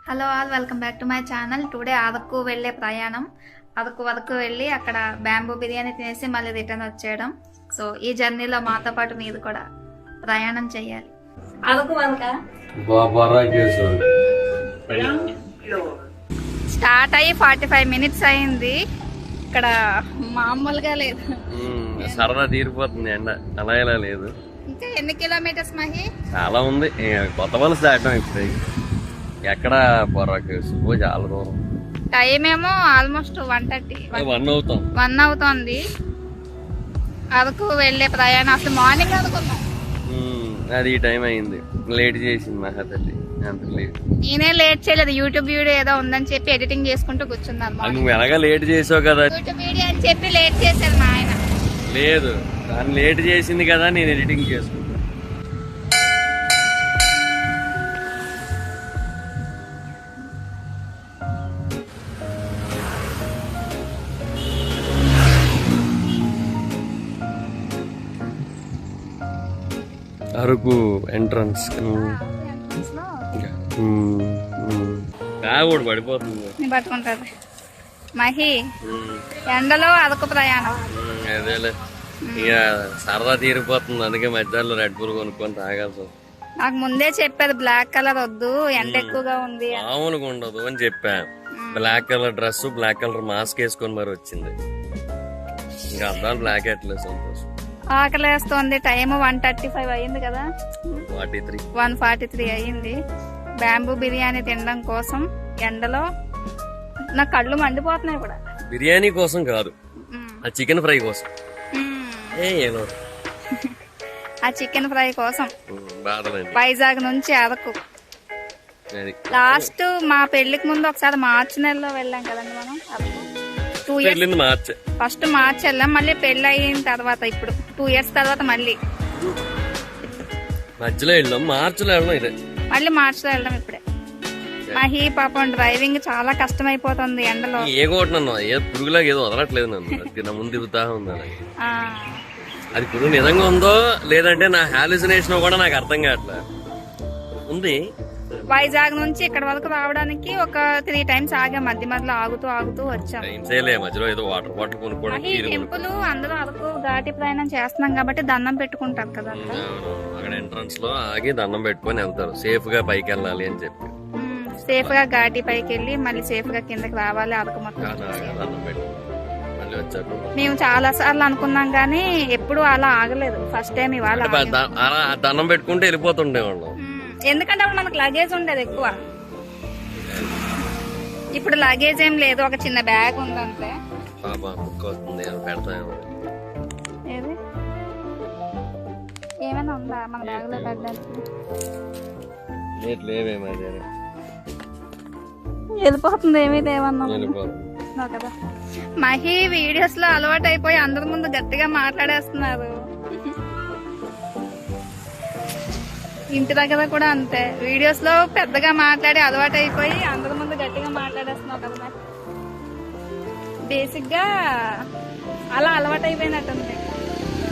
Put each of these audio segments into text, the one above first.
Hello all, welcome back to my channel. Today Araku వెళ్ళే ప్రయాణం. అరకు వరకు వెళ్ళి అక్కడ బ్యాంబూ బిర్యానీ తినేసి మళ్ళీ రిటర్న్ వచ్చేయడం. సో ఈ జర్నీలో మాతో పాటు మీరు కూడా ప్రయాణం చేయాలి. అరకు వరక స్టార్ట్ అయ్యి 45 మినిట్స్ అయింది. ఇక్కడ మామూలుగా లేదు, సరదా తీరిపోతుంది. ఎండ అలా ఇలా లేదు. ఇంకా ఎన్ని కిలోమీటర్స్ మహి? చాలా ఉంది. కొత్త వలస దాటాం ఇప్పుడు. ఎక్కడ పొర్రకు చాలా దూరం. టైం ఏమో ఆల్మోస్ట్ 1 అవుతుంది. అరకు వెళ్ళే ప్రయాణం అసలు మార్నింగ్ అనుకున్నాం. అది ఈ టైం అయింది. లేట్ చేసింది మహా తల్లి. అంత లేట్ నేనే లేట్ చేయలేదు. యూట్యూబ్ వీడియో ఏదో ఉందని చెప్పి ఎడిటింగ్ చేసుకుంటూ కూర్చున్నాను. నువ్వు ఎలాగా లేట్ చేసావు కదా. యూట్యూబ్ వీడియో అని చెప్పి లేట్ చేశారు మా ఆయన. లేదు, దాన్ని లేట్ చేసింది కదా, నేను ఎడిటింగ్ చేసుకుంటా. అరకు ఎంట్రన్స్ కూడా పడిపోతుంది. పట్టుకుంటది మహి. ఎండలో అరకు ప్రయాణం. అదేలే, ఇక సరదా తీరిపోతుంది. అందుకే మధ్యాహ్నం రెడ్ బుల్ కొనుక్కొని తాగాల్సి. నాకు ముందే చెప్పారు బ్లాక్ కలర్ వద్దు, ఎండ ఎక్కువగా ఉంది. మామూలుగా ఉండదు అని చెప్పా. Black colour dress, black colour mask వేసుకొని మరి వచ్చింది. ఇంకా అర్థాలు బ్లాక్ ఎట్లేదు. సంతోషం. ఆకలి వేస్తోంది. టైం 1:35 అయ్యింది కదా, 1:43 అయ్యింది. బ్యాంబూ బిర్యానీ తినడం కోసం ఎండలో నా కళ్ళు మండిపోతున్నాయి కూడా. బిర్యానీ కోసం కాదు, ఆ చికెన్ ఫ్రై కోసం. ఆ చికెన్ ఫ్రై కోసం వైజాగ్ నుంచి అరకు. లాస్ట్ మా పెళ్లికి ముందు ఒకసారి మార్చి నెలలో వెళ్ళాం కదండి మనం. 2 ఇయర్స్ ఫస్ట్ మార్చి వెళ్ళాం, మళ్ళీ పెళ్లి అయిన తర్వాత ఇప్పుడు 2 ఇయర్స్ తర్వాత మళ్ళీ మధ్యలో వెళ్ళాం. మార్చిలో వెళ్ళాం, ఇదే మళ్ళీ మార్చిలో వెళ్ళాం ఇప్పుడే. మహి పాపం డ్రైవింగ్ చాలా కష్టం అయిపోతుంది ఎండలో. ఏ కొట్టినా ఏ పురుగులాగా ఏదో వదలట్లేదు నన్ను. నా ముందు దిగుతా ఉంది. అది పురుగు నిజంగా ఉందో లేదంటే నా హాలుసినేషన్ కూడా నాకు అర్థం కావట్లేదు. ఉంది. వైజాగ్ నుంచి ఇక్కడ వరకు రావడానికి ఒక 3 టైమ్స్ ఆగాం. మధ్యలో ఆగుతూ వచ్చాం. మధ్యలో ఏదో వాటర్ బాటిల్ కొనుక్కోవడం. టెంపుల్ అందరూ అరకు ఘాటి ప్రయాణం చేస్తున్నాం కాబట్టి దండం పెట్టుకుంటారు కదా. అక్కడ ఎంట్రన్స్ లో ఆగి దండం పెట్టుకొని వెళ్తారు. సేఫ్ గా పైకి వెళ్ళాలి అని చెప్పి. సేఫ్ గా ఘాటి పైకి వెళ్ళి మళ్ళీ సేఫ్ గా కిందకి రావాలి. అరకు మొత్తం మేము చాలా సార్లు అనుకున్నాం గానీ ఎప్పుడు అలా ఆగలేదు. ఫస్ట్ టైం ఇవాళ దండం పెట్టుకుంటే వెళ్ళిపోతుండేవాళ్ళం. ఎందుకంటే అప్పుడు మనకు లగేజ్ ఉండేది ఎక్కువ. ఇప్పుడు లగేజ్ ఏం లేదు, ఒక చిన్న బ్యాగ్ ఉందంటే. ఏది ఏమైనా ఉందా మన బ్యాగ్ లో పెట్టడానికి? వెళ్ళిపోతుంది. ఏమైతే ఏమన్నా కదా. మహి వీడియోస్ లో అలవాటు అయిపోయి అందరి ముందు గట్టిగా మాట్లాడేస్తున్నారు. ఇంటి దగ్గర కూడా అంతే. వీడియోస్ లో పెద్దగా మాట్లాడి అలవాటు అయిపోయి అందరి ముందు గట్టిగా మాట్లాడేస్తున్నావు కదా. బేసిక్ గా అలా అలవాటు అయిపోయినట్టుంది.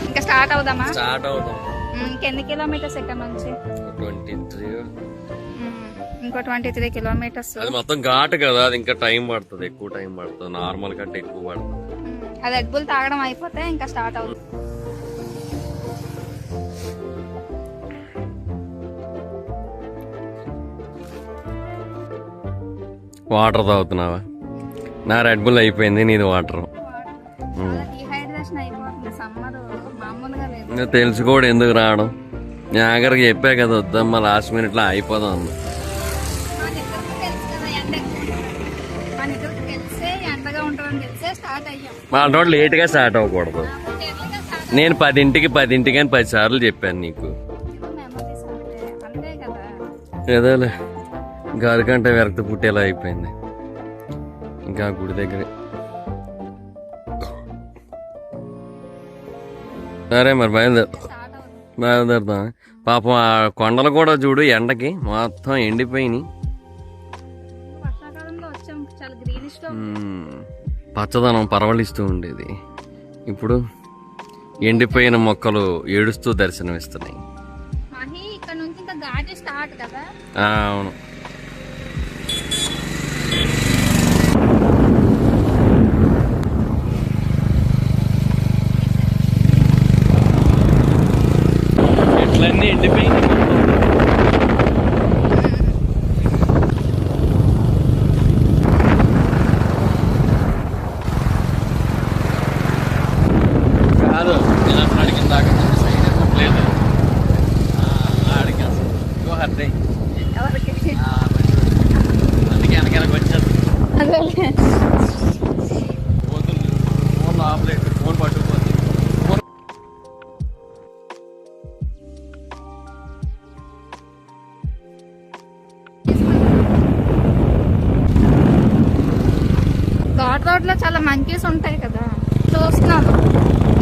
ఇంకా స్టార్ట్ అవుదామా? స్టార్ట్ అవుదాం. ఇంకెన్ని కిలోమీటర్స్ ఇక్కడ నుంచి? 23. ఇంకో 23 కిలోమీటర్స్. అది మొత్తం ఘాట్ కదా, అది ఇంకా టైం పడుతుంది. ఎక్కువ టైం పడుతుంది. నార్మల్ కంటే ఎక్కువ పడుతుంది. అది రెడ్ బుల్ తాగడం అయిపోతే ఇంకా స్టార్ట్ అవుతుంది. వాటర్ తాగుతున్నావా? నా రెడ్ బుల్ అయిపోయింది, నీది వాటర్. తెలుసు కూడా ఎందుకు రావడం. నేను ఆఖరికి చెప్పా కదా వద్దమ్మా, లాస్ట్ మినిట్ లో అయిపోదాం అన్న. వాళ్ళ లేట్ గా స్టార్ట్ అవ్వకూడదు. నేను 10ంటికి అని 10 సార్లు చెప్పాను నీకు. ఏదోలే, గరికంటే విరక్తి పుట్టేలా అయిపోయింది. ఇంకా గుడి దగ్గరే. సరే మరి బయలుదేరుతాం. పాపం ఆ కొండలు కూడా చూడు ఎండకి మొత్తం ఎండిపోయినాయి. పచ్చదనం పరవలిస్తూ ఉండేది. ఇప్పుడు ఎండిపోయిన మొక్కలు ఏడుస్తూ దర్శనమిస్తున్నాయి. ఇక్కడ నుంచి ఇంకా ఘాటి స్టార్ట్ కదా. అవును. ఫోన్ ఆపలేదు, ఫోన్ పట్టుకుపోతుంది. ఘాట్ రోడ్ లో చాలా మంకీస్ ఉంటాయి కదా, చూస్తున్నాను.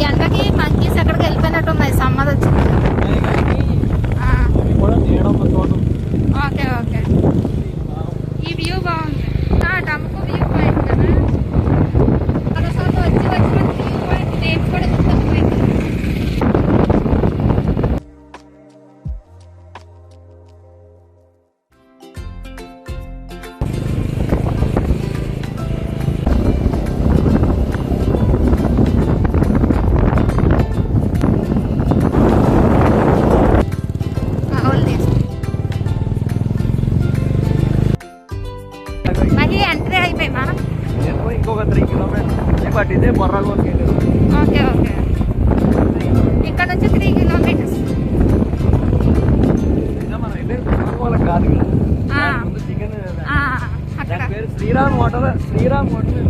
ఎండకి మంకీస్ ఎక్కడికి వెళ్ళిపోయినట్టు ఉన్నాయి, సమ్మర్ వచ్చింది. ఓకే ఓకే, ఈ వ్యూ బాగుంది. టమ్కు వ్యూ పాయింట్ కదా, ఒకసారి వచ్చి వ్యూ పాయింట్ నేమ్ కూడా గుర్తుపోయింది. ఎంట్రీ అయిపోయినా ఇంకొక 3 కిలోమీటర్స్ బట్ ఇదే బొర్రాగోల్కి. ఓకే ఓకే, ఇక్కడ నుంచి 3 కిలోమీటర్స్. మనం వెళ్ళేది బొర్రాగోల్కి కాదు కదా, ముందు చికెన్ అక్కడ పేరు శ్రీరామ్ హోటల్. శ్రీరామ్ హోటల్,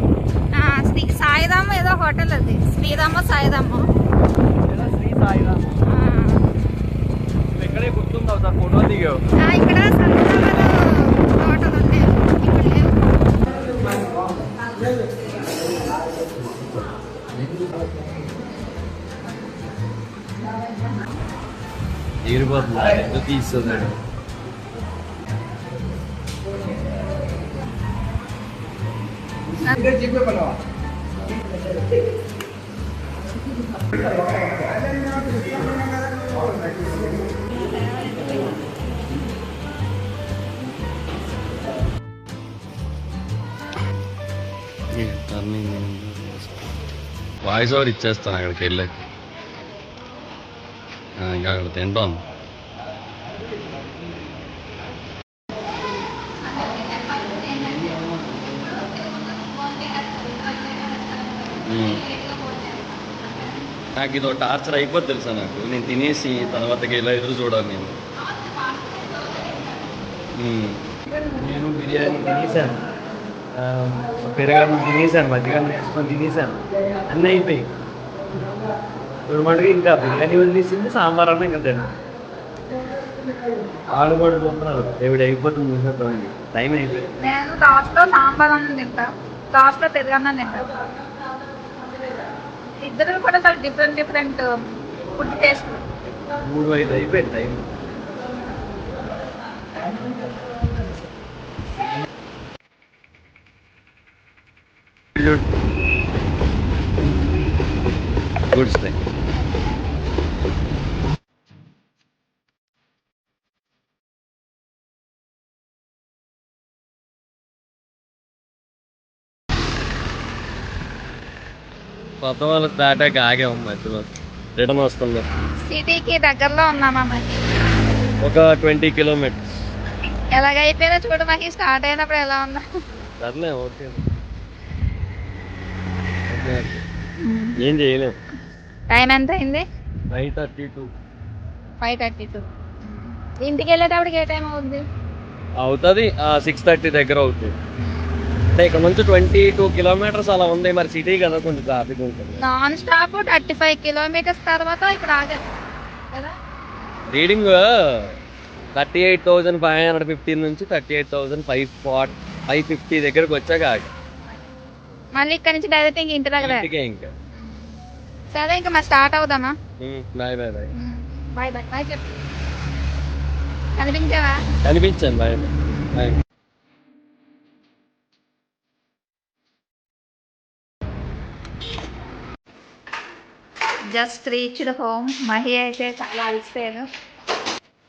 శ్రీ సాయిరామ్ ఏదో హోటల్, అది శ్రీరామో సాయిరామో, లేదా శ్రీ సాయిరామ్. ఇక్కడే గుర్తుంది అవుతా, ఫోటో దిగావు. ఇక్కడ సన్ఫ్లవర్ హోటల్ ఉంది, ఇక్కడ లేవు. ఎగిరిపోతుంది, ఎందుకు తీస్తున్నాడు. వాయిస్ ఓవర్ ఇచ్చేస్తాను అక్కడికి వెళ్ళాక. ఇంకా అక్కడ తింటాం. నాకు ఇదో టార్చర్ అయిపోద్ది తెలుసా నాకు. నేను తినేసి తర్వాతకి ఇలా ఎదురు చూడాలి నేను. నేను బిర్యానీ తినేసాను, పెరగడం తినేసాను, మధ్యకాలం వేసుకొని తినేసాను, అన్నీ అయిపోయి ఇప్పుడు మటుకు ఇంకా బిర్యానీ వదిలేసింది, సాంబార్ అన్న ఇంకా తిన్నాను. వాళ్ళు కూడా చూస్తున్నారు ఎవడు అయిపోతుంది చూసేద్దామని. టైం అయిపోయింది. నేను లాస్ట్లో సాంబార్ అన్నం తింటా, లాస్ట్లో పెరుగన్నం తింటా. ఇద్దరు కూడా చాలా డిఫరెంట్ డిఫరెంట్ ఫుడ్ టేస్ట్. 3-5 అయిపోయింది టైం. Good stay. కొత్త వాళ్ళకి దాటాక ఆగాము మధ్యలో. రిటర్న్ వస్తుంది. సిటీకి దగ్గరలో ఉన్నామా మరి, ఒక 20 కిలోమీటర్స్. ఎలాగైపోయినా చూడు, మాకు స్టార్ట్ అయినప్పుడు ఎలా ఉన్నా. సర్లే, ఓకే. ఏం చేయలేము. టైం ఎంత అయింది? 5:32. 5:32. ఇంటికి వెళ్ళేటప్పటికి ఏ టైం అవుతుంది? అవుతుంది 6:30 దగ్గర అవుతుంది. అంటే ఇక్కడ నుంచి 22 కిలోమీటర్స్ అలా ఉంది. మరి సిటీ కదా, కొంచెం ట్రాఫిక్ ఉంటుంది. నాన్ స్టాప్ 35 కిలోమీటర్స్ తర్వాత ఇక్కడ ఆగాలి కదా. రీడింగ్ 38,515 నుంచి 38,550 దగ్గరకు వచ్చాక ఆగా. మళ్ళీ ఇక్కడ నుంచి డైరెక్ట్ ఇంక ఇంటి దగ్గర. ఇంకా సరే, ఇంకా మరి స్టార్ట్ అవుదామా? Bye bye bye. Bye bye bye చెప్పు. కనిపించావా? కనిపించాను. Bye bye. Just reached home. Mahi అయితే చాలా అలసిపోయాను.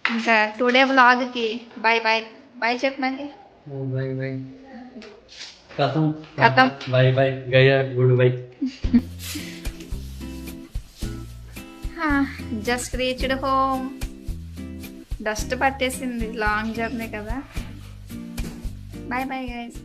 ఇంకా టుడే వ్లాగ్కి బాయ్ బాయ్ బాయ్ చెప్పు మహి. Bye bye. ఖతం ఖతం. బాయ్ బాయ్ గయా, good bye. Just reached home. Dust పట్టేసింది, లాంగ్ జర్నీ కదా. Bye bye guys.